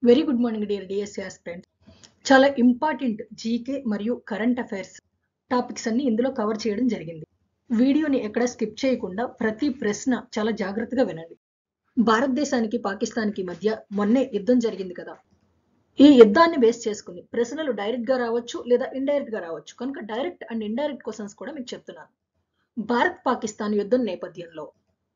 Very good morning dear DSC aspirants. చాలా important GK మరియు current affairs topics అన్ని ఇందులో కవర్ చేయడం జరిగింది. వీడియోని ఎక్కడ స్కిప్ చేయకుండా ప్రతి ప్రశ్న చాలా జాగ్రత్తగా వినండి. భారతదేశానికి పాకిస్తాన్కి మధ్య మొన్నే యుద్ధం జరిగింది కదా. ఈ యుద్ధాన్ని బేస్ చేసుకుని ప్రశ్నలు డైరెక్ట్ గా రావచ్చు లేదా ఇండైరెక్ట్ గా రావచ్చు. కనుక డైరెక్ట్ అండ్ ఇండైరెక్ట్ క్వశ్చన్స్ కూడా మీకు చెప్తున్నాను. భారత్ పాకిస్తాన్ యుద్ధం నేపథ్యంలో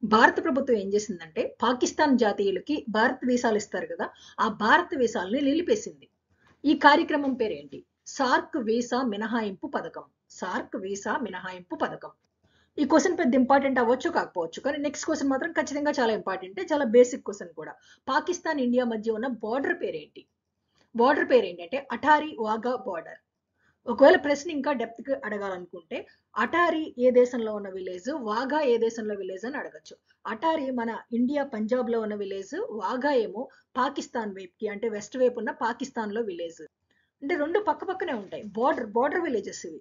భారత ప్రభుత్వం ఏం చేసిందంటే పాకిస్తాన్ జాతీయులకి భారత వీసాలు ఇస్తారు కదా, ఆ భారత వీసాలని నిలిపేసింది. ఈ కార్యక్రమం పేరేంటి? సార్క్ వీసా మినహాయింపు పథకం. సార్క్ వీసా మినహాయింపు పథకం. ఈ క్వశ్చన్ పెద్ద ఇంపార్టెంట్ అవ్వచ్చు కాకపోవచ్చు, కానీ నెక్స్ట్ క్వశ్చన్ మాత్రం ఖచ్చితంగా చాలా ఇంపార్టెంట్, చాలా బేసిక్ క్వశ్చన్ కూడా. పాకిస్తాన్ ఇండియా మధ్య ఉన్న బార్డర్ పేరేంటి? బార్డర్ పేరేంటంటే అటారీ వాఘా బార్డర్. ఒకవేళ ప్రశ్న ఇంకా డెప్త్ గా అడగాలనుకుంటే అటారీ ఏ దేశంలో ఉన్న విలేజ్, వాఘా ఏ దేశంలో విలేజ్ అని అడగచ్చు. అటారీ మన ఇండియా పంజాబ్ లో ఉన్న విలేజ్, వాఘా ఏమో పాకిస్తాన్ వైపుకి అంటే వెస్ట్ వైపు ఉన్న పాకిస్తాన్ లో విలేజ్. అంటే రెండు పక్క పక్కనే ఉంటాయి, బార్డర్ విలేజెస్ ఇవి.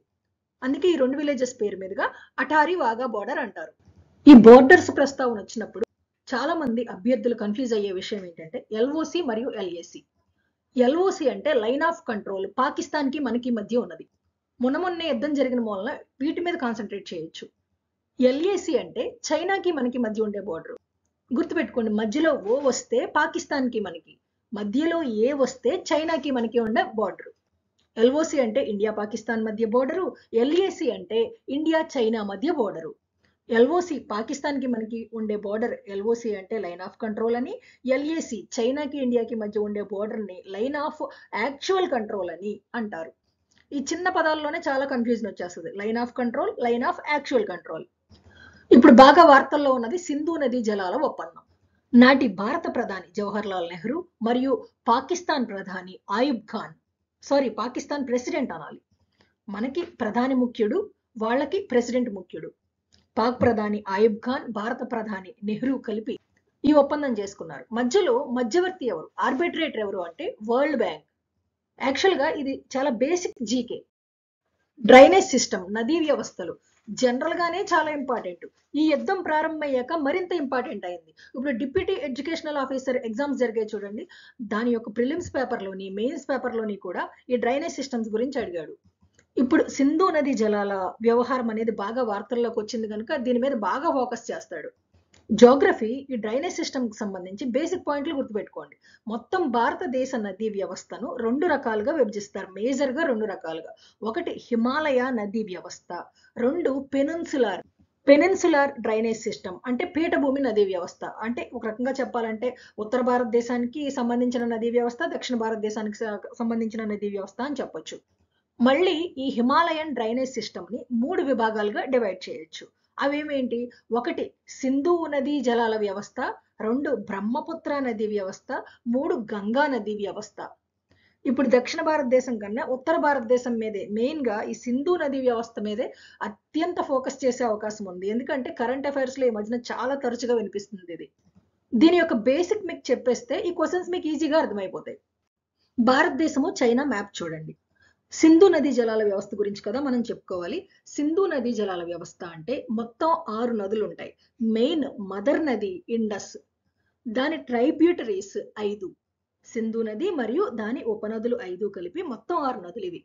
అందుకే ఈ రెండు విలేజెస్ పేరు మీదుగా అటారీ వాఘా బార్డర్ అంటారు. ఈ బోర్డర్స్ ప్రస్తావన వచ్చినప్పుడు చాలా మంది అభ్యర్థులు కన్ఫ్యూజ్ అయ్యే విషయం ఏంటంటే ఎల్ఓసి మరియు ఎల్ఏసి. ఎల్ఓసి అంటే లైన్ ఆఫ్ కంట్రోల్, పాకిస్తాన్ కి మనకి మధ్య ఉన్నది. మొన్నే యుద్ధం జరిగిన వలన వీటి మీద కాన్సన్ట్రేట్ చేయొచ్చు. ఎల్ఏసి అంటే చైనాకి మనకి మధ్య ఉండే బోర్డర్. గుర్తుపెట్టుకోండి, మధ్యలో ఓ వస్తే పాకిస్తాన్ కి మనకి, మధ్యలో ఏ వస్తే చైనాకి మనకి ఉండే బోర్డర్. ఎల్ఓసి అంటే ఇండియా పాకిస్తాన్ మధ్య బోర్డరు, ఎల్ఏసి అంటే ఇండియా చైనా మధ్య బోర్డరు. ఎల్ఓసి పాకిస్తాన్ కి మనకి ఉండే బోర్డర్ ఎల్ఓసి అంటే లైన్ ఆఫ్ కంట్రోల్ అని, ఎల్ఏసి చైనాకి ఇండియాకి మధ్య ఉండే బోర్డర్ ని లైన్ ఆఫ్ యాక్చువల్ కంట్రోల్ అని అంటారు. ఈ చిన్న పదాల్లోనే చాలా కన్ఫ్యూజన్ వచ్చేస్తుంది, line of control, line of actual control. ఇప్పుడు బాగా వార్తల్లో ఉన్నది సింధు నదీ జలాల ఒప్పందం. నాటి భారత ప్రధాని జవహర్ లాల్ నెహ్రూ మరియు పాకిస్తాన్ ప్రధాని ఆయుబ్ ఖాన్, పాకిస్తాన్ ప్రెసిడెంట్ అనాలి. మనకి ప్రధాని ముఖ్యుడు, వాళ్ళకి ప్రెసిడెంట్ ముఖ్యుడు. పాక్ ప్రధాని ఆయుబ్ ఖాన్, భారత ప్రధాని నెహ్రూ కలిపి ఈ ఒప్పందం చేసుకున్నారు. మధ్యలో మధ్యవర్తి ఎవరు, ఆర్బిట్రేటర్ ఎవరు అంటే వరల్డ్ బ్యాంక్. యాక్చువల్ గా ఇది చాలా బేసిక్ జీకే. డ్రైనేజ్ సిస్టమ్, నదీ వ్యవస్థలు జనరల్ గానే చాలా ఇంపార్టెంట్. ఈ యుద్ధం ప్రారంభమయ్యాక మరింత ఇంపార్టెంట్ అయింది. ఇప్పుడు డిప్యూటీ ఎడ్యుకేషనల్ ఆఫీసర్ ఎగ్జామ్స్ జరిగాయి చూడండి, దాని యొక్క ప్రిలిమ్స్ పేపర్లోని మెయిన్స్ పేపర్లోని కూడా ఈ డ్రైనేజ్ సిస్టమ్స్ గురించి అడిగాడు. ఇప్పుడు సింధు నది జలాల వ్యవహారం అనేది బాగా వార్తల్లోకి వచ్చింది కనుక దీని మీద బాగా ఫోకస్ చేస్తాడు. జోగ్రఫీ, ఈ డ్రైనేజ్ సిస్టమ్ కి సంబంధించి బేసిక్ పాయింట్లు గుర్తుపెట్టుకోండి. మొత్తం భారతదేశ నదీ వ్యవస్థను రెండు రకాలుగా విభజిస్తారు, మేజర్ గా రెండు రకాలుగా. ఒకటి హిమాలయ నదీ వ్యవస్థ, రెండు పెనిన్సులార్ డ్రైనేజ్ సిస్టమ్ అంటే పీఠభూమి నదీ వ్యవస్థ. అంటే ఒక రకంగా చెప్పాలంటే ఉత్తర భారతదేశానికి సంబంధించిన నదీ వ్యవస్థ, దక్షిణ భారతదేశానికి సంబంధించిన నదీ వ్యవస్థ అని చెప్పొచ్చు. మళ్ళీ ఈ హిమాలయన్ డ్రైనేజ్ సిస్టమ్ ని మూడు విభాగాలుగా డివైడ్ చేయొచ్చు. అవేమేంటి? ఒకటి సింధు నదీ జలాల వ్యవస్థ, రెండు బ్రహ్మపుత్ర నదీ వ్యవస్థ, మూడు గంగా నదీ వ్యవస్థ. ఇప్పుడు దక్షిణ భారతదేశం కన్నా ఉత్తర భారతదేశం మీదే, మెయిన్ గా ఈ సింధు నదీ వ్యవస్థ మీదే అత్యంత ఫోకస్ చేసే అవకాశం ఉంది. ఎందుకంటే కరెంట్ అఫైర్స్ లో ఈ మధ్యన చాలా తరచుగా వినిపిస్తుంది ఇది. దీని యొక్క బేసిక్ మీకు చెప్పేస్తే ఈ క్వశ్చన్స్ మీకు ఈజీగా అర్థమైపోతాయి. భారతదేశము చైనా మ్యాప్ చూడండి. సింధు నదీ జలాల వ్యవస్థ గురించి కదా మనం చెప్పుకోవాలి. సింధు నదీ జలాల వ్యవస్థ అంటే మొత్తం 6 నదులు ఉంటాయి. మెయిన్ మదర్ నది ఇండస్, దాని ట్రైబ్యూటరీస్ 5, సింధు నది మరియు దాని ఉపనదులు 5 కలిపి మొత్తం 6 నదులు ఇవి.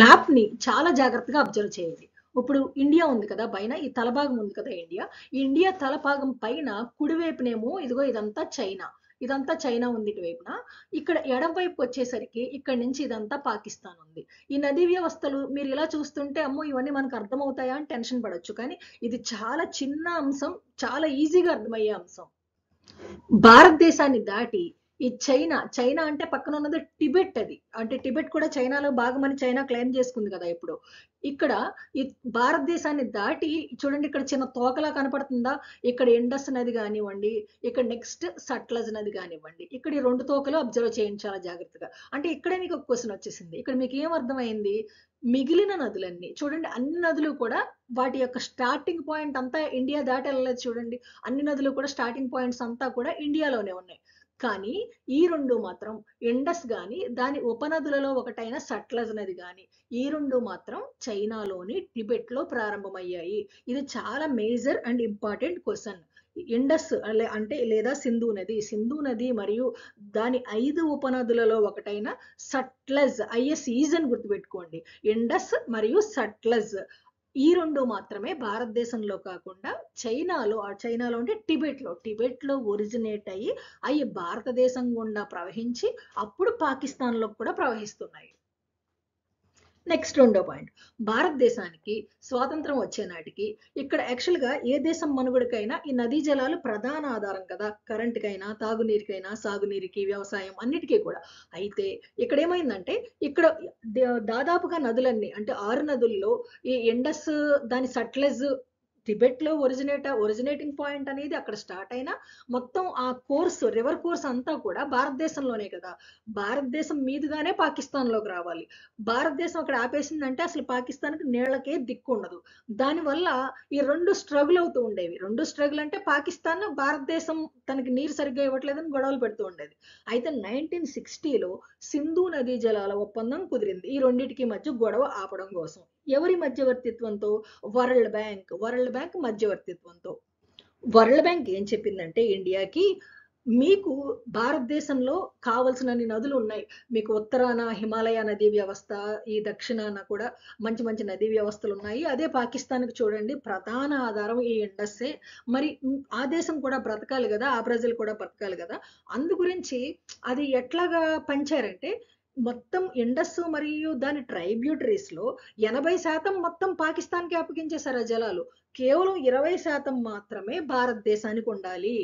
మ్యాప్ ని చాలా జాగ్రత్తగా అబ్జర్వ్ చేయండి. ఇప్పుడు ఇండియా ఉంది కదా పైన, ఈ తలభాగం ఉంది కదా ఇండియా, ఈ ఇండియా తలభాగం పైన కుడివైపునేమో ఇదిగో ఇదంతా చైనా ఉంది ఇటువైపున. ఇక్కడ ఎడం వైపు వచ్చేసరికి ఇక్కడ నుంచి ఇదంతా పాకిస్తాన్ ఉంది. ఈ నదీ వ్యవస్థలు మీరు ఇలా చూస్తుంటే అమ్మో ఇవన్నీ మనకు అర్థమవుతాయా అని టెన్షన్ పడొచ్చు, కానీ ఇది చాలా చిన్న అంశం, చాలా ఈజీగా అర్థమయ్యే అంశం. భారతదేశాన్ని దాటి ఈ చైనా అంటే పక్కన ఉన్నది టిబెట్. అది అంటే టిబెట్ కూడా చైనాలో భాగమని చైనా క్లెయిమ్ చేసుకుంది కదా ఇప్పుడు. ఇక్కడ ఈ భారతదేశాన్ని దాటి చూడండి, ఇక్కడ చిన్న తోకలా కనపడుతుందా, ఇక్కడ ఇండస్ నది కానివ్వండి, ఇక్కడ నెక్స్ట్ సట్లజ్ నది కానివ్వండి, ఇక్కడ ఈ రెండు తోకలు అబ్జర్వ్ చేయండి చాలా జాగ్రత్తగా. అంటే ఇక్కడే మీకు ఒక క్వశ్చన్ వచ్చేసింది. ఇక్కడ మీకు ఏం అర్థమైంది? మిగిలిన నదులన్నీ చూడండి, అన్ని నదులు కూడా వాటి యొక్క స్టార్టింగ్ పాయింట్ అంతా ఇండియా దాటి వెళ్ళలేదు చూడండి. అన్ని నదులు కూడా స్టార్టింగ్ పాయింట్స్ అంతా కూడా ఇండియాలోనే ఉన్నాయి. కానీ ఈ రెండు మాత్రం ఇండస్ గాని దాని ఉపనదులలో ఒకటైన సట్లజ్ నది గాని, ఈ రెండు మాత్రం చైనాలోని టిబెట్ లో ప్రారంభమయ్యాయి. ఇది చాలా major and important question. Indus అంటే లేదా సింధు నది మరియు దాని 5 ఉపనదులలో ఒకటైన సట్లెజ్ ఐఎస్ఈజ్ అని గుర్తుపెట్టుకోండి. ఇండస్ మరియు సట్లెజ్ ఈ 2 మాత్రమే భారతదేశంలో కాకుండా చైనాలో అంటే టిబెట్లో ఒరిజినేట్ అయ్యి భారతదేశం గుండా ప్రవహించి అప్పుడు పాకిస్తాన్లో కూడా ప్రవహిస్తున్నాయి. నెక్స్ట్ రెండో పాయింట్, భారతదేశానికి స్వాతంత్రం వచ్చే నాటికి ఇక్కడ యాక్చువల్గా ఏ దేశం మనుగడకైనా ఈ నదీ జలాలు ప్రధాన ఆధారం కదా, కరెంటుకైనా, తాగునీరుకైనా, సాగునీరుకి, వ్యవసాయం అన్నిటికీ కూడా. అయితే ఇక్కడ ఏమైందంటే ఇక్కడ దాదాపుగా నదులన్నీ అంటే 6 నదుల్లో ఈ ఇండస్, దాని సట్లెజ్ టిబెట్లో ఒరిజినేటింగ్ పాయింట్ అనేది అక్కడ స్టార్ట్ అయినా మొత్తం ఆ రివర్ కోర్స్ అంతా కూడా భారతదేశంలోనే కదా. భారతదేశం మీదుగానే పాకిస్తాన్లోకి రావాలి. భారతదేశం అక్కడ ఆపేసిందంటే అసలు పాకిస్తాన్కి నీళ్లకే దిక్కు ఉండదు. దానివల్ల ఈ 2 స్ట్రగుల్ అవుతూ ఉండేవి. 2 స్ట్రగుల్ అంటే పాకిస్తాన్ భారతదేశం తనకి నీరు సరిగ్గా ఇవ్వట్లేదని గొడవలు పెడుతూ ఉండేది. అయితే 1960లో సింధు నదీ జలాల ఒప్పందం కుదిరింది ఈ రెండింటికి మధ్య గొడవ ఆపడం కోసం. ఎవరి మధ్యవర్తిత్వంతో? వరల్డ్ బ్యాంక్ మధ్యవర్తిత్వంతో. వరల్డ్ బ్యాంక్ ఏం చెప్పిందంటే ఇండియాకి, మీకు భారతదేశంలో కావలసినన్ని నదులు ఉన్నాయి, మీకు ఉత్తరాన హిమాలయ నదీ వ్యవస్థ, ఈ దక్షిణాన కూడా మంచి మంచి నదీ వ్యవస్థలు ఉన్నాయి. అదే పాకిస్తాన్కి చూడండి ప్రధాన ఆధారం ఈ ఇండస్సే. మరి ఆ దేశం కూడా బ్రతకాలి కదా, ఆ ప్రజలు కూడా బ్రతకాలి కదా. అందు గురించి అది ఎట్లాగా పంచారంటే మొత్తం ఇండస్ మరియు దాని ట్రైబ్యూటరీస్ లో 80% మొత్తం పాకిస్తాన్కి అప్పగించేశారు ఆ జలాలు. కేవలం 20% మాత్రమే భారతదేశానికి ఉండాలి.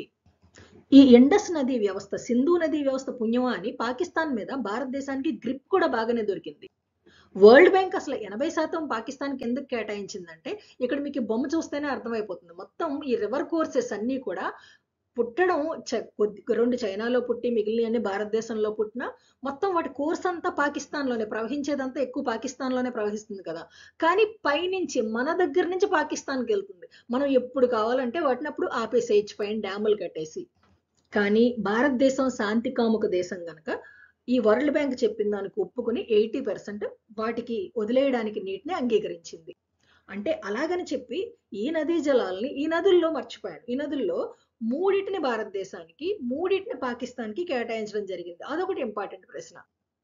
ఈ ఇండస్ నదీ వ్యవస్థ, సింధు నదీ వ్యవస్థ పుణ్యమా అని పాకిస్తాన్ మీద భారతదేశానికి గ్రిప్ కూడా బాగానే దొరికింది. వరల్డ్ బ్యాంక్ అసలు 80% పాకిస్తాన్కి ఎందుకు కేటాయించిందంటే ఇక్కడ మీకు బొమ్మ చూస్తేనే అర్థమైపోతుంది. మొత్తం ఈ రివర్ కోర్సెస్ అన్నీ కూడా పుట్టడం 2 చైనాలో పుట్టి మిగిలిన భారతదేశంలో పుట్టిన మొత్తం వాటి కోర్స్ అంతా పాకిస్తాన్లోనే ప్రవహించేదంతా ఎక్కువ పాకిస్తాన్లోనే ప్రవహిస్తుంది కదా. కానీ పైనుంచి మన దగ్గర నుంచి పాకిస్తాన్కి వెళ్తుంది. మనం ఎప్పుడు కావాలంటే వాటిని అప్పుడు ఆపేసేయచ్చు పైన డ్యాములు కట్టేసి. కానీ భారతదేశం శాంతి కాముక దేశం గనక ఈ వరల్డ్ బ్యాంక్ చెప్పిన దానికి ఒప్పుకుని 80% వాటికి వదిలేయడానికి నీటిని అంగీకరించింది. అంటే అలాగని చెప్పి ఈ నదీ జలాల్ని ఈ నదుల్లో మర్చిపోయారు. ఈ నదుల్లో 3 భారతదేశానికి, 3 పాకిస్తాన్కి కేటాయించడం జరిగింది. అదొకటి ఇంపార్టెంట్ ప్రశ్న.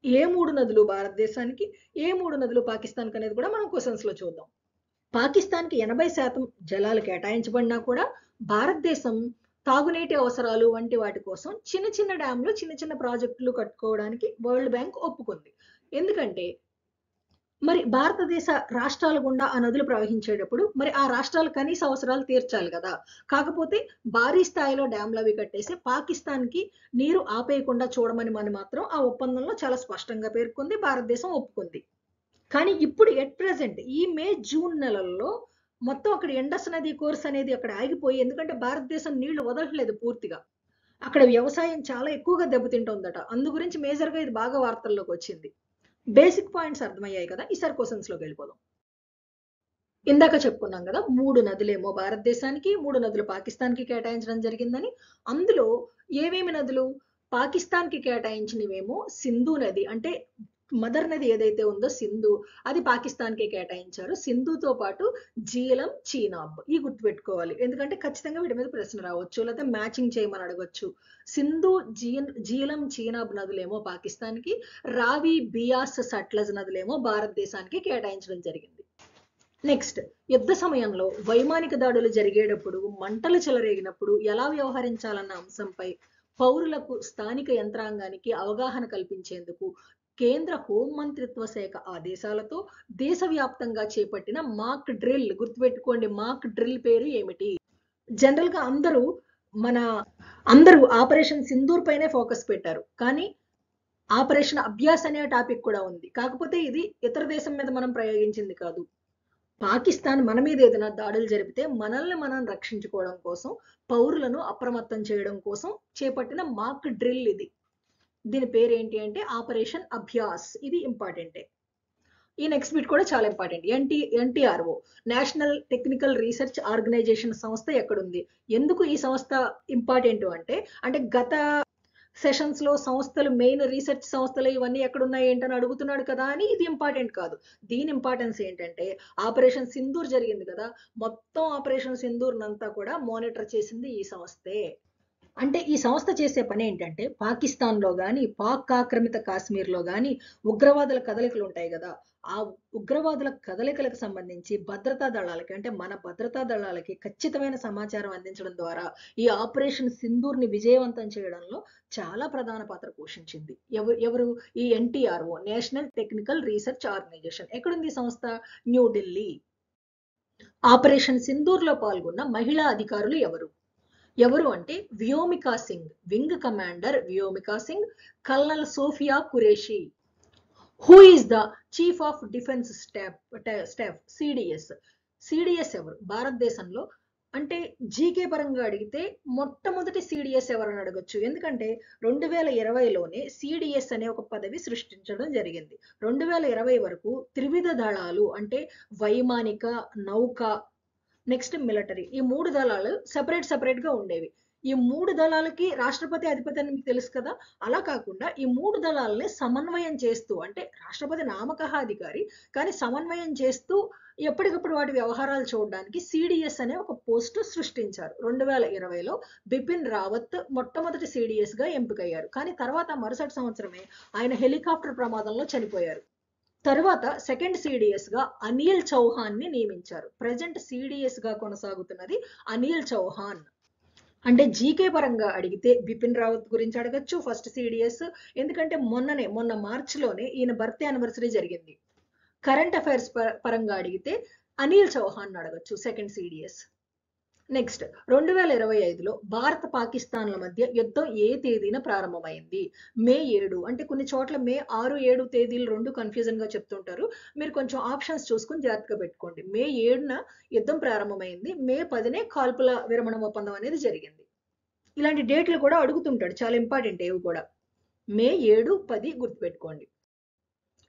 ఏ 3 నదులు భారతదేశానికి, ఏ 3 నదులు పాకిస్తాన్కి అనేది కూడా మనం క్వశ్చన్స్ లో చూద్దాం. పాకిస్తాన్కి 80% జలాలు కేటాయించబడినా కూడా భారతదేశం తాగునీటి అవసరాలు వంటి వాటి కోసం చిన్న చిన్న డ్యామ్లు, చిన్న చిన్న ప్రాజెక్టులు కట్టుకోవడానికి వరల్డ్ బ్యాంక్ ఒప్పుకుంది. ఎందుకంటే మరి భారతదేశ రాష్ట్రాల గుండా ఆ నదులు ప్రవహించేటప్పుడు మరి ఆ రాష్ట్రాల కనీస అవసరాలు తీర్చాలి కదా. కాకపోతే భారీ స్థాయిలో డ్యామ్లు అవి కట్టేసి పాకిస్తాన్కి నీరు ఆపేయకుండా చూడమని మాత్రం ఆ ఒప్పందంలో చాలా స్పష్టంగా పేర్కొంది, భారతదేశం ఒప్పుకుంది. కానీ ఇప్పుడు ఎట్ ప్రెసెంట్ ఈ మే, జూన్ నెలల్లో మొత్తం అక్కడ ఇండస్ నది కోర్స్ అనేది అక్కడ ఆగిపోయి, ఎందుకంటే భారతదేశం నీళ్లు వదలట్లేదు పూర్తిగా. అక్కడ వ్యవసాయం చాలా ఎక్కువగా దెబ్బతింటుందట. అందు గురించి మేజర్గా ఇది బాగా వార్తల్లోకి వచ్చింది. బేసిక్ పాయింట్స్ అర్థమయ్యాయి కదా. ఈసారి క్వశ్చన్స్ లోకి వెళ్ళిపోదాం. ఇందాక చెప్పుకున్నాం కదా 3 నదులేమో భారతదేశానికి, 3 నదులు పాకిస్తాన్కి కేటాయించడం జరిగిందని. అందులో ఏమేమి నదులు పాకిస్తాన్కి కేటాయించినవేమో సింధు నది, అంటే మదర్ నది ఏదైతే ఉందో సింధు, అది పాకిస్తాన్కి కేటాయించారు. సింధుతో పాటు జీలం, చీనాబ్ ఈ గుర్తుపెట్టుకోవాలి, ఎందుకంటే ఖచ్చితంగా వీటి మీద ప్రశ్న రావచ్చు, లేకపోతే మ్యాచింగ్ చేయమని అడగొచ్చు. సింధు, జీలం, చీనాబ్ నదులేమో పాకిస్తాన్కి, రావి, బియాస్, సట్లెజ్ నదులేమో భారతదేశానికి కేటాయించడం జరిగింది. నెక్స్ట్, యుద్ధ సమయంలో వైమానిక దాడులు జరిగేటప్పుడు, మంటలు చెలరేగినప్పుడు ఎలా వ్యవహరించాలన్న అంశంపై పౌరులకు, స్థానిక యంత్రాంగానికి అవగాహన కల్పించేందుకు కేంద్ర హోంమంత్రిత్వ శాఖ ఆదేశాలతో దేశవ్యాప్తంగా చేపట్టిన మాక్ డ్రిల్, గుర్తుపెట్టుకోండి మాక్ డ్రిల్ పేరు ఏమిటి? జనరల్ గా అందరూ ఆపరేషన్ సింధూర్ పైనే ఫోకస్ పెట్టారు, కానీ ఆపరేషన్ అభ్యాస్ అనే టాపిక్ కూడా ఉంది. కాకపోతే ఇది ఇతర దేశం మీద మనం ప్రయోగించింది కాదు. పాకిస్తాన్ మన మీద ఏదైనా దాడులు జరిపితే మనల్ని మనం రక్షించుకోవడం కోసం, పౌరులను అప్రమత్తం చేయడం కోసం చేపట్టిన మాక్ డ్రిల్ ఇది. దీని పేరు ఏంటి అంటే ఆపరేషన్ అభ్యాస్. ఇది ఇంపార్టెంటే. ఈ నెక్స్ట్ బిట్ కూడా చాలా important. NTRO, National Technical Research Organisation సంస్థ ఎక్కడుంది? ఎందుకు ఈ సంస్థ ఇంపార్టెంట్ అంటే గత సెషన్స్ లో సంస్థలు, మెయిన్ రీసెర్చ్ సంస్థలు ఇవన్నీ ఎక్కడున్నాయి ఏంటని అడుగుతున్నాడు కదా అని ఇది ఇంపార్టెంట్ కాదు. దీని ఇంపార్టెన్స్ ఏంటంటే ఆపరేషన్ సింధూర్ జరిగింది కదా, మొత్తం ఆపరేషన్ సింధూర్ నంతా కూడా మానిటర్ చేసింది ఈ సంస్థే. అంటే ఈ సంస్థ చేసే పని ఏంటంటే పాకిస్తాన్లో కానీ, పాక్ ఆక్రమిత కాశ్మీర్లో కానీ ఉగ్రవాదుల కదలికలు ఉంటాయి కదా, ఆ ఉగ్రవాదుల కదలికలకు సంబంధించి భద్రతా దళాలకి, అంటే మన భద్రతా దళాలకి ఖచ్చితమైన సమాచారం అందించడం ద్వారా ఈ ఆపరేషన్ సింధూర్ని విజయవంతం చేయడంలో చాలా ప్రధాన పాత్ర పోషించింది. ఎవరు? ఈ NTRO, National Technical Research organisation. ఎక్కడుంది ఈ సంస్థ? న్యూఢిల్లీ. ఆపరేషన్ సింధూర్లో పాల్గొన్న మహిళా అధికారులు ఎవరు? ఎవరు అంటే Vyomika Singh, wing commander Vyomika Singh, colonel Sofiya Qureshi. Who is the chief of defence staff, CDS. CDS ఎవరు భారతదేశంలో? అంటే జీకే పరంగా అడిగితే మొట్టమొదటి సిడిఎస్ ఎవరని అడగొచ్చు. ఎందుకంటే 2020లోనే సిడిఎస్ అనే ఒక పదవి సృష్టించడం జరిగింది. 2020 వరకు త్రివిధ దళాలు అంటే వైమానిక, నౌక, నెక్స్ట్ మిలిటరీ, ఈ 3 దళాలు సెపరేట్ గా ఉండేవి. ఈ 3 దళాలకి రాష్ట్రపతి అధిపతి అని మీకు తెలుసు కదా. అలా కాకుండా ఈ 3 దళాలని సమన్వయం చేస్తూ, అంటే రాష్ట్రపతి నామకహ అధికారి కానీ సమన్వయం చేస్తూ ఎప్పటికప్పుడు వాటి వ్యవహారాలు చూడడానికి సిడిఎస్ అనే ఒక పోస్టు సృష్టించారు. 2020లో బిపిన్ రావత్ మొట్టమొదటి సిడిఎస్ గా ఎంపికయ్యారు. కానీ తర్వాత మరుసటి సంవత్సరమే ఆయన హెలికాప్టర్ ప్రమాదంలో చనిపోయారు. తరువాత సెకండ్ సిడిఎస్ గా అనిల్ చౌహాన్ ని నియమించారు. ప్రజెంట్ సిడిఎస్ గా కొనసాగుతున్నది అనిల్ చౌహాన్. అంటే జీకే పరంగా అడిగితే బిపిన్ రావత్ గురించి అడగచ్చు ఫస్ట్ సిడిఎస్, ఎందుకంటే మొన్న మార్చిలోనే ఈయన బర్త్డే యానివర్సరీ జరిగింది. కరెంట్ అఫైర్స్ పరంగా అడిగితే అనిల్ చౌహాన్ అడగచ్చు సెకండ్ సిడిఎస్. నెక్స్ట్ 2025లో భారత పాకిస్తాన్ల మధ్య యుద్ధం ఏ తేదీన ప్రారంభమైంది? మే 7. అంటే కొన్ని చోట్ల మే 6, 7 తేదీలు రెండు కన్ఫ్యూజన్ గా చెప్తుంటారు. మీరు కొంచెం ఆప్షన్స్ చూసుకుని జాగ్రత్తగా పెట్టుకోండి. మే 7న యుద్ధం ప్రారంభమైంది, మే 10నే కాల్పుల విరమణ ఒప్పందం అనేది జరిగింది. ఇలాంటి డేట్లు కూడా అడుగుతుంటాడు, చాలా ఇంపార్టెంట్ ఏవి కూడా. మే 7, 10 గుర్తుపెట్టుకోండి.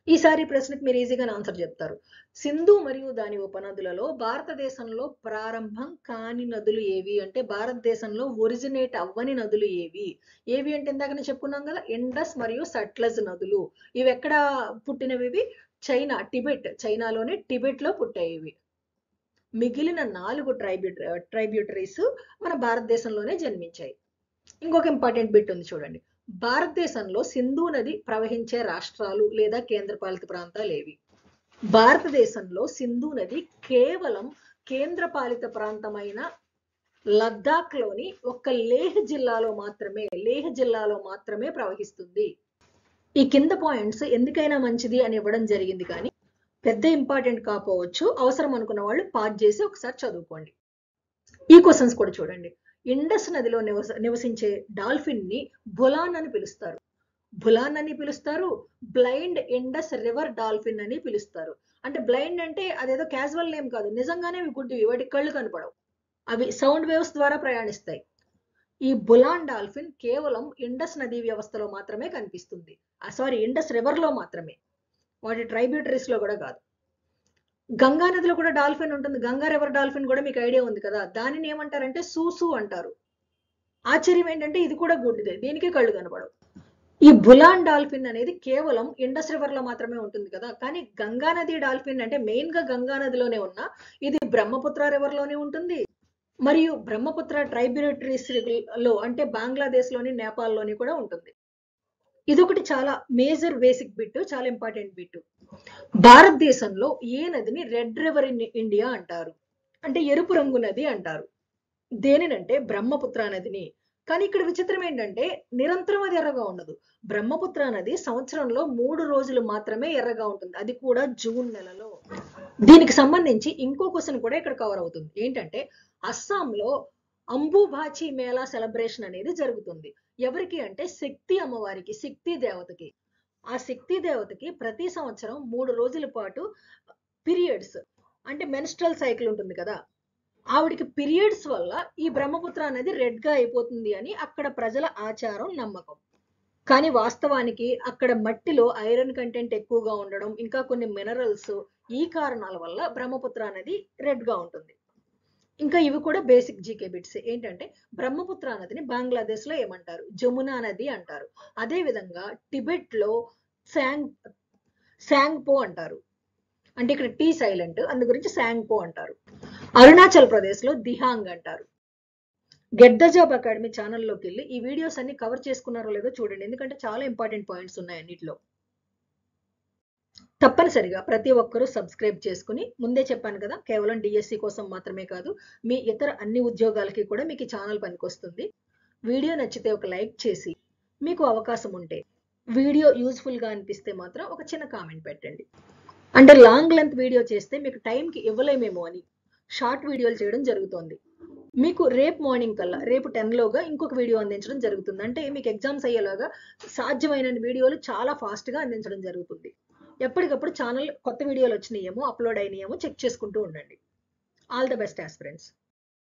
ఈసారి ప్రశ్నకు మీరు ఈజీగా ఆన్సర్ చెప్తారు. సింధు మరియు దాని ఉపనదులలో భారతదేశంలో ప్రారంభం కాని నదులు ఏవి అంటే భారతదేశంలో ఒరిజినేట్ అవ్వని నదులు ఏవి? ఏవి అంటే ఇందాకనే చెప్పుకున్నాం కదా, ఇండస్ మరియు సట్లజ్ నదులు. ఇవి ఎక్కడ పుట్టినవి? చైనా, చైనాలోని టిబెట్ లో పుట్టాయి. మిగిలిన 4 ట్రైబ్యూటరీస్ మన భారతదేశంలోనే జన్మించాయి. ఇంకొక ఇంపార్టెంట్ బిట్ ఉంది చూడండి. భారతదేశంలో సింధు నది ప్రవహించే రాష్ట్రాలు లేదా కేంద్రపాలిత ప్రాంతాలు ఏవి? భారతదేశంలో సింధు నది కేవలం కేంద్రపాలిత ప్రాంతమైన లద్దాఖ్ లోని ఒక్క లేహ్ జిల్లాలో మాత్రమే ప్రవహిస్తుంది. ఈ కింద పాయింట్స్ ఎందుకైనా మంచిది అని ఇవ్వడం జరిగింది, కానీ పెద్ద ఇంపార్టెంట్ కాకపోవచ్చు. అవసరం అనుకున్న వాళ్ళు పాజ్ చేసి ఒకసారి చదువుకోండి. ఈ క్వశ్చన్స్ కూడా చూడండి. ఇండస్ నదిలో నివసించే డాల్ఫిన్ ని బులాన్ అని పిలుస్తారు. బ్లైండ్ ఇండస్ రివర్ డాల్ఫిన్ అని పిలుస్తారు. అంటే బ్లైండ్ అంటే అదేదో క్యాజువల్ నేమ్ కాదు, నిజంగానే ఇవి గుడ్డివి, వాటి కళ్ళు కనపడవు, అవి సౌండ్ వేవ్స్ ద్వారా ప్రయాణిస్తాయి. ఈ బులాన్ డాల్ఫిన్ కేవలం ఇండస్ నదీ వ్యవస్థలో మాత్రమే కనిపిస్తుంది. ఇండస్ రివర్ లో మాత్రమే, వాటి ట్రైబ్యూటరీస్ లో కూడా కాదు. గంగా నదిలో కూడా డాల్ఫిన్ ఉంటుంది. గంగా రివర్ డాల్ఫిన్ కూడా మీకు ఐడియా ఉంది కదా, దానిని ఏమంటారంటే సూసు అంటారు. ఆశ్చర్యం ఏంటంటే ఇది కూడా గుడ్డిదే, దీనికి కళ్ళు కనపడవు. ఈ బులాన్ డాల్ఫిన్ అనేది కేవలం ఇండస్ రివర్ లో మాత్రమే ఉంటుంది కదా, కానీ గంగా నది డాల్ఫిన్ అంటే మెయిన్ గా గంగా నదిలోనే ఉన్నా ఇది బ్రహ్మపుత్ర రివర్ లోనే ఉంటుంది, మరియు బ్రహ్మపుత్ర ట్రైబ్యూటరీస్ లో అంటే బంగ్లాదేశ్ లోని, నేపాల్ లోని కూడా ఉంటుంది. ఇదొకటి చాలా మేజర్ బేసిక్ బిట్, చాలా ఇంపార్టెంట్ బిట్. భారతదేశంలో ఏ నదిని రెడ్ రివర్ ఇన్ ఇండియా అంటారు? అంటే ఎరుపు రంగు నది అంటారు. దేనినంటే బ్రహ్మపుత్ర నదిని. కానీ ఇక్కడ విచిత్రం ఏంటంటే నిరంతరం అది ఎర్రగా ఉండదు. బ్రహ్మపుత్ర నది సంవత్సరంలో 3 రోజులు మాత్రమే ఎర్రగా ఉంటుంది, అది కూడా జూన్ నెలలో. దీనికి సంబంధించి ఇంకో క్వశ్చన్ కూడా ఇక్కడ కవర్ అవుతుంది. ఏంటంటే అస్సాంలో అంబుబాచి మేళా సెలబ్రేషన్ అనేది జరుగుతుంది. ఎవరికి అంటే శక్తి అమ్మవారికి, శక్తి దేవతకి. ఆ శక్తి దేవతకి ప్రతి సంవత్సరం 3 రోజుల పాటు పీరియడ్స్, అంటే మెన్స్ట్రల్ సైకిల్ ఉంటుంది కదా, ఆవిడికి పీరియడ్స్ వల్ల ఈ బ్రహ్మపుత్ర అనేది రెడ్ గా అయిపోతుంది అని అక్కడ ప్రజల ఆచారం, నమ్మకం. కానీ వాస్తవానికి అక్కడ మట్టిలో ఐరన్ కంటెంట్ ఎక్కువగా ఉండడం, ఇంకా కొన్ని మినరల్స్, ఈ కారణాల వల్ల బ్రహ్మపుత్ర అనేది రెడ్ గా ఉంటుంది. ఇంకా ఇవి కూడా బేసిక్ జీకే బిట్స్. ఏంటంటే బ్రహ్మపుత్ర నదిని బంగ్లాదేశ్‌లో ఏమంటారు? జమునా నది అంటారు. అదే విధంగా టిబెట్‌లో సాంగ్ సాంగ్‌పో అంటారు. అంటే ఇక్కడ టీ సైలెంట్. అందు గురించి సాంగ్‌పో అంటారు. అరుణాచల్ ప్రదేశ్‌లో దిహాంగ్ అంటారు. గెట్ ద జాబ్ అకాడమీ ఛానల్‌లోకి వెళ్లి ఈ వీడియోస్ అన్ని కవర్ చేసుకున్నారో లేదో చూడండి. ఎందుకంటే చాలా ఇంపార్టెంట్ పాయింట్స్ ఉన్నాయి అన్నిట్లో. తప్పనిసరిగా ప్రతి ఒక్కరూ సబ్స్క్రైబ్ చేసుకుని, ముందే చెప్పాను కదా, కేవలం డిఎస్సి కోసం మాత్రమే కాదు, మీ ఇతర అన్ని ఉద్యోగాలకి కూడా మీకు ఈ ఛానల్ పనికొస్తుంది. వీడియో నచ్చితే ఒక లైక్ చేసి, మీకు అవకాశం ఉంటే వీడియో యూజ్ఫుల్గా అనిపిస్తే మాత్రం ఒక చిన్న కామెంట్ పెట్టండి. అంటే లాంగ్ లెంత్ వీడియో చేస్తే మీకు టైంకి ఇవ్వలేమేమో అని షార్ట్ వీడియోలు చేయడం జరుగుతోంది. మీకు రేపు మార్నింగ్ కల్లా, రేపు 10 లోగా ఇంకొక వీడియో అందించడం జరుగుతుంది. అంటే మీకు ఎగ్జామ్స్ అయ్యేలాగా సాధ్యమైన వీడియోలు చాలా ఫాస్ట్‌గా అందించడం జరుగుతుంది. ఎప్పటికప్పుడు ఛానల్ కొత్త వీడియోలు వచ్చినాయేమో, అప్లోడ్ అయినాయేమో చెక్ చేసుకుంటూ ఉండండి. All the best aspirants.